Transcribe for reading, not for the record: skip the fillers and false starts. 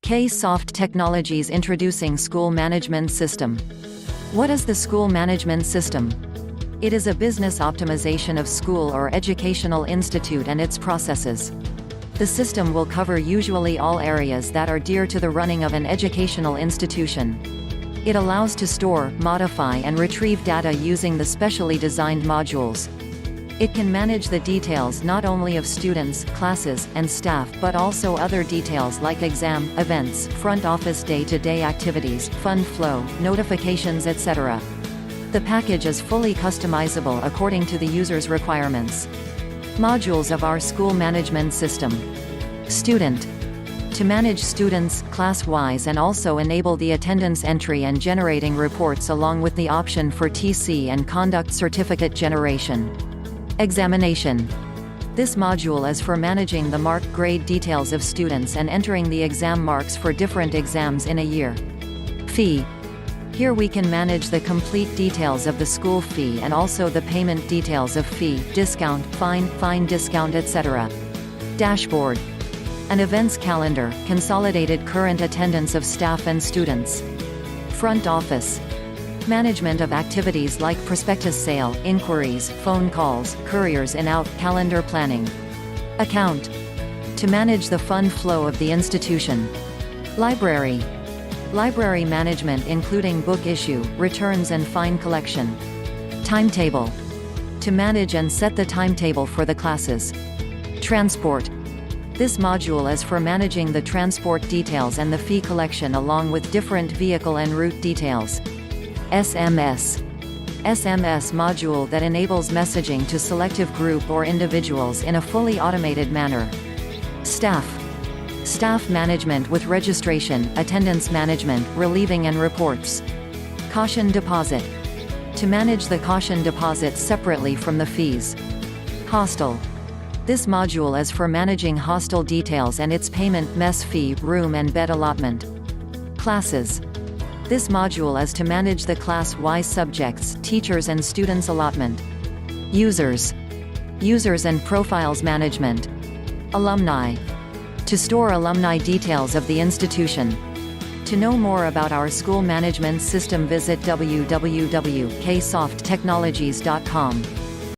Ksofttechnologies introducing School Management System. What is the School Management System? It is a business optimization of school or educational institute and its processes. The system will cover usually all areas that are dear to the running of an educational institution. It allows to store, modify and retrieve data using the specially designed modules. It can manage the details not only of students, classes, and staff but also other details like exam, events, front office day-to-day activities, fund flow, notifications etc. The package is fully customizable according to the user's requirements. Modules of our school management system. Student. To manage students, class-wise and also enable the attendance entry and generating reports along with the option for TC and conduct certificate generation. Examination. This module is for managing the mark grade details of students and entering the exam marks for different exams in a year. Fee. Here we can manage the complete details of the school fee and also the payment details of fee, discount, fine discount etc. Dashboard. An events calendar, consolidated current attendance of staff and students. Front office. Management of activities like prospectus sale, inquiries, phone calls, couriers in out, calendar planning. Account. To manage the fund flow of the institution. Library. Library management including book issue, returns and fine collection. Timetable. To manage and set the timetable for the classes. Transport. This module is for managing the transport details and the fee collection along with different vehicle and route details. SMS. SMS module that enables messaging to selective group or individuals in a fully automated manner. Staff. Staff management with registration, attendance management, relieving and reports. Caution deposit. To manage the caution deposit separately from the fees. Hostel. This module is for managing hostel details and its payment, mess fee, room and bed allotment. Classes. This module is to manage the class-wise subjects, teachers and students allotment. Users. Users and profiles management. Alumni. To store alumni details of the institution. To know more about our school management system visit www.ksofttechnologies.com.